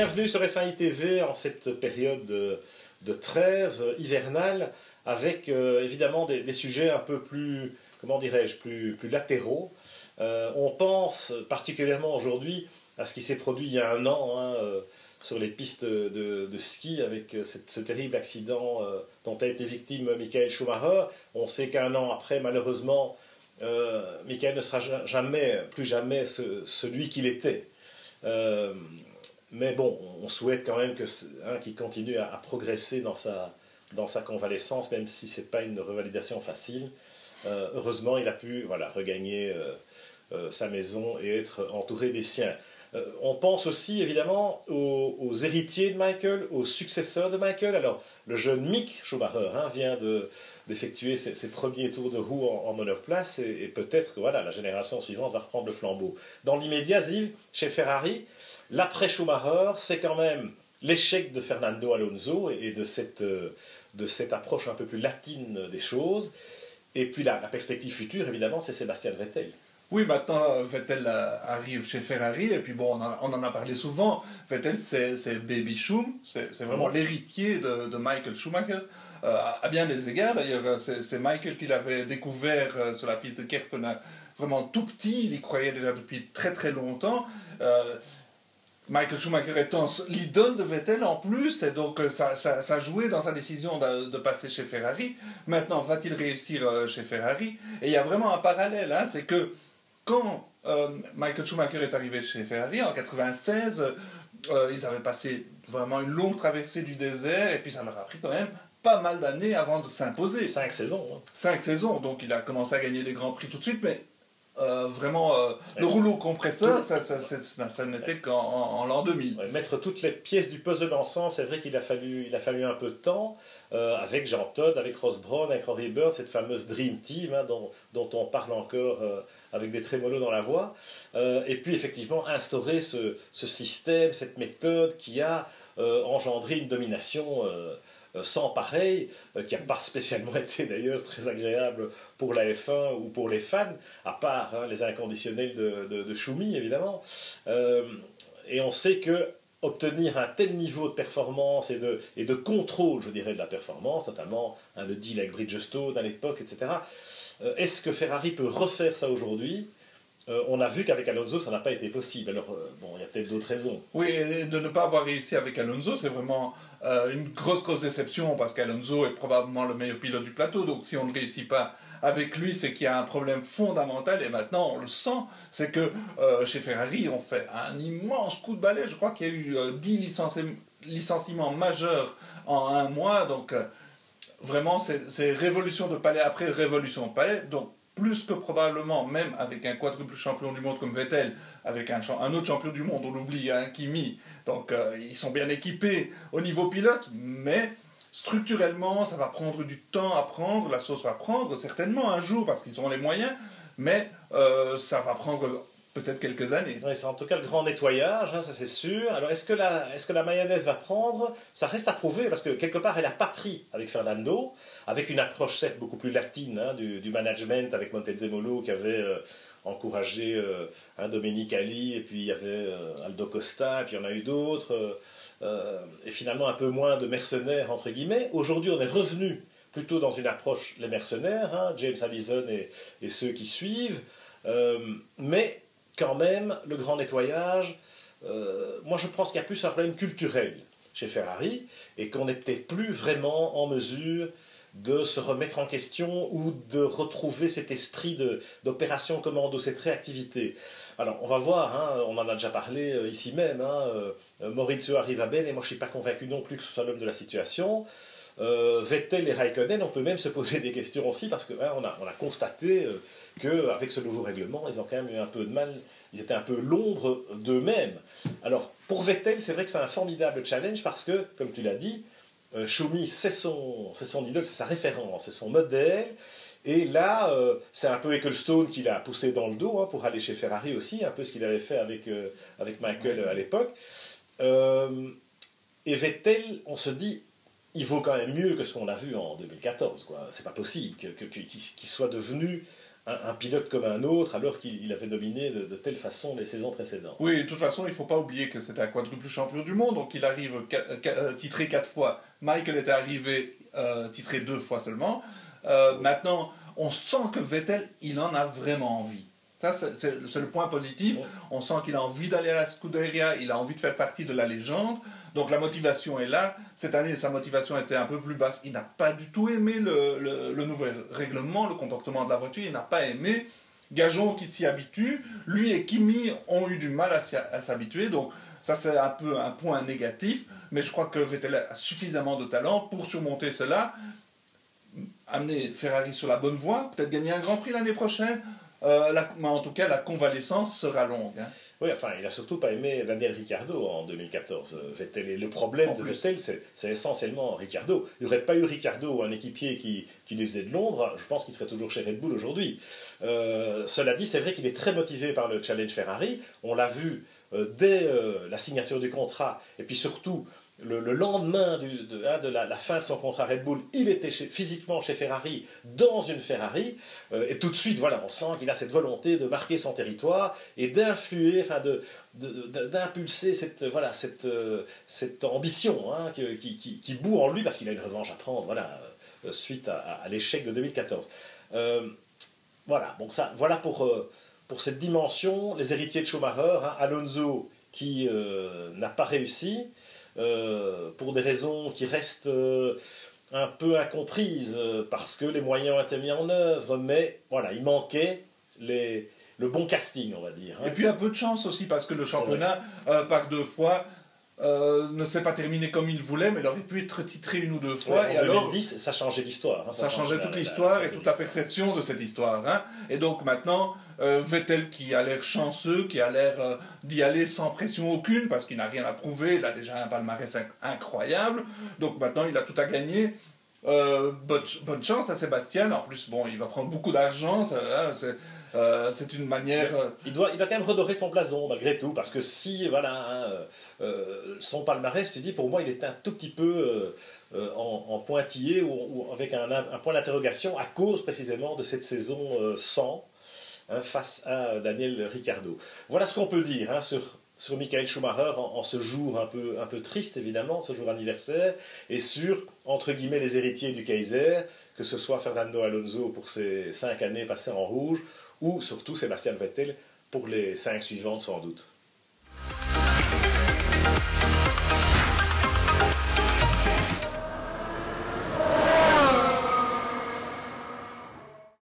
bienvenue sur F1 TV en cette période de trêve hivernale avec évidemment des sujets un peu plus, comment dirais-je, plus latéraux. On pense particulièrement aujourd'hui à ce qui s'est produit il y a un an sur les pistes de ski avec ce terrible accident dont a été victime Michael Schumacher. On sait qu'un an après, malheureusement, Michael ne sera plus jamais celui qu'il était. Mais bon, on souhaite quand même qu'il continue à progresser dans sa convalescence, même si ce n'est pas une revalidation facile. Heureusement, il a pu regagner sa maison et être entouré des siens. On pense aussi évidemment aux héritiers de Michael, aux successeurs de Michael. Alors, le jeune Mick Schumacher vient d'effectuer ses premiers tours de roue en monoplace et peut-être que la génération suivante va reprendre le flambeau. Dans l'immédiat, Yves, chez Ferrari, l'après Schumacher, c'est quand même l'échec de Fernando Alonso et de cette approche un peu plus latine des choses. Et puis la perspective future, évidemment, c'est Sébastien Vettel. Oui, maintenant, Vettel arrive chez Ferrari, et puis bon, on en a parlé souvent. Vettel, c'est Baby Schum, c'est vraiment l'héritier de Michael Schumacher, à bien des égards. D'ailleurs, c'est Michael qui l'avait découvert sur la piste de Kerpen, vraiment tout petit, il y croyait déjà depuis très très longtemps. Michael Schumacher étant l'idole de Vettel en plus, et donc ça jouait dans sa décision de passer chez Ferrari. Maintenant, va-t-il réussir chez Ferrari? Et il y a vraiment un parallèle, c'est que quand Michael Schumacher est arrivé chez Ferrari en 1996, ils avaient passé vraiment une longue traversée du désert, et puis ça leur a pris quand même pas mal d'années avant de s'imposer. 5 saisons. 5 saisons, donc il a commencé à gagner des grands prix tout de suite, mais le rouleau compresseur, ça n'était qu'en l'an 2000. Mettre toutes les pièces du puzzle ensemble, c'est vrai qu'il a fallu un peu de temps, avec Jean Todt, avec Ross Brawn, avec Rory Byrne, cette fameuse Dream Team dont on parle encore avec des trémolos dans la voix. Et puis effectivement instaurer ce système, cette méthode qui a engendré une domination sans pareil, qui n'a pas spécialement été d'ailleurs très agréable pour la F1 ou pour les fans, à part les inconditionnels de Schumi évidemment. Et on sait que obtenir un tel niveau de performance et de contrôle, je dirais, de la performance, notamment le deal avec Bridgestone à l'époque, etc. Est-ce que Ferrari peut refaire ça aujourd'hui ? On a vu qu'avec Alonso, ça n'a pas été possible. Alors, il y a peut-être d'autres raisons. Oui, et de ne pas avoir réussi avec Alonso, c'est vraiment une grosse déception, parce qu'Alonso est probablement le meilleur pilote du plateau. Donc, si on ne réussit pas avec lui, c'est qu'il y a un problème fondamental. Et maintenant, on le sent, c'est que chez Ferrari, on fait un immense coup de balai. Je crois qu'il y a eu 10 licenciements majeurs en un mois. Donc, vraiment, c'est révolution de palais après révolution de palais. Donc, plus que probablement, même avec un quadruple champion du monde comme Vettel, avec un autre champion du monde, on l'oublie, Kimi. Donc, ils sont bien équipés au niveau pilote, mais structurellement, ça va prendre du temps à prendre. La sauce va prendre certainement un jour, parce qu'ils ont les moyens, mais ça va prendre peut-être quelques années. Oui, c'est en tout cas le grand nettoyage, ça c'est sûr. Alors est-ce que la mayonnaise va prendre? Ça reste à prouver, parce que quelque part elle n'a pas pris avec Fernando, avec une approche certes beaucoup plus latine du management, avec Montezemolo qui avait encouragé Dominique Ali, et puis il y avait Aldo Costa, et puis il y en a eu d'autres, et finalement un peu moins de mercenaires entre guillemets. Aujourd'hui on est revenu plutôt dans une approche les mercenaires, James Allison et ceux qui suivent, mais quand même, le grand nettoyage, moi je pense qu'il y a plus un problème culturel chez Ferrari et qu'on n'est peut-être plus vraiment en mesure de se remettre en question ou de retrouver cet esprit d'opération commando, cette réactivité. Alors on va voir, on en a déjà parlé ici même, Maurizio Arrivabene, et moi je ne suis pas convaincu non plus que ce soit l'homme de la situation. Vettel et Raikkonen, on peut même se poser des questions aussi, parce qu'on a constaté qu'avec ce nouveau règlement, ils ont quand même eu un peu de mal, ils étaient un peu l'ombre d'eux-mêmes. Alors, pour Vettel, c'est vrai que c'est un formidable challenge, parce que, comme tu l'as dit, Schumi, c'est son idole, c'est sa référence, c'est son modèle, et là, c'est un peu Ecclestone qui l'a poussé dans le dos pour aller chez Ferrari aussi, un peu ce qu'il avait fait avec Michael à l'époque. Et Vettel, on se dit, il vaut quand même mieux que ce qu'on a vu en 2014. C'est pas possible qu'il soit devenu un pilote comme un autre alors qu'il avait dominé de telle façon les saisons précédentes. Oui, de toute façon, il ne faut pas oublier que c'était un quadruple champion du monde, donc il arrive titré 4 fois. Michael était arrivé titré 2 fois seulement. Maintenant, on sent que Vettel, il en a vraiment envie. Ça, c'est le point positif. On sent qu'il a envie d'aller à la Scuderia, il a envie de faire partie de la légende. Donc la motivation est là. Cette année, sa motivation était un peu plus basse. Il n'a pas du tout aimé le nouvel règlement, le comportement de la voiture. Il n'a pas aimé. Gageons qu'il s'y habitue. Lui et Kimi ont eu du mal à s'habituer. Donc ça, c'est un peu un point négatif. Mais je crois que Vettel a suffisamment de talent pour surmonter cela. Amener Ferrari sur la bonne voie. Peut-être gagner un Grand Prix l'année prochaine. Mais en tout cas, la convalescence sera longue. Hein. Oui, enfin, il n'a surtout pas aimé Daniel Ricciardo en 2014, Vettel. Et le problème de Vettel, c'est essentiellement Ricciardo. Il n'y aurait pas eu Ricciardo ou un équipier qui lui faisait de l'ombre, je pense qu'il serait toujours chez Red Bull aujourd'hui. Cela dit, c'est vrai qu'il est très motivé par le challenge Ferrari. On l'a vu dès la signature du contrat, et puis surtout le lendemain de la fin de son contrat Red Bull, il était physiquement chez Ferrari, dans une Ferrari, et tout de suite, voilà, on sent qu'il a cette volonté de marquer son territoire et d'influer, enfin d'impulser cette ambition hein, qui bout en lui parce qu'il a une revanche à prendre, voilà, suite à l'échec de 2014. Voilà, donc ça, voilà pour cette dimension, les héritiers de Schumacher, hein, Alonso qui n'a pas réussi, pour des raisons qui restent un peu incomprises parce que les moyens ont été mis en œuvre, mais voilà, il manquait le bon casting, on va dire. Hein. Et puis un peu de chance aussi parce que le championnat, par 2 fois, ne s'est pas terminé comme il voulait, mais il aurait pu être titré 1 ou 2 fois. Ouais, et en alors, 2010, ça changeait l'histoire. Hein, ça changeait toute l'histoire et toute la perception de cette histoire. Hein. Et donc maintenant, Vettel qui a l'air chanceux, qui a l'air d'y aller sans pression aucune, parce qu'il n'a rien à prouver, il a déjà un palmarès incroyable. Donc maintenant, il a tout à gagner. Bonne chance à Sébastien. En plus, bon, il va prendre beaucoup d'argent. C'est une manière. Il doit quand même redorer son blason malgré tout, parce que si voilà son palmarès, tu dis, pour moi, il est un tout petit peu en pointillé ou avec un point d'interrogation à cause précisément de cette saison 100 hein, face à Daniel Ricciardo. Voilà ce qu'on peut dire hein, sur Michael Schumacher en ce jour un peu triste évidemment, ce jour anniversaire, et sur, entre guillemets, les héritiers du Kaiser, que ce soit Fernando Alonso pour ses 5 années passées en rouge, ou surtout Sébastien Vettel pour les 5 suivantes sans doute.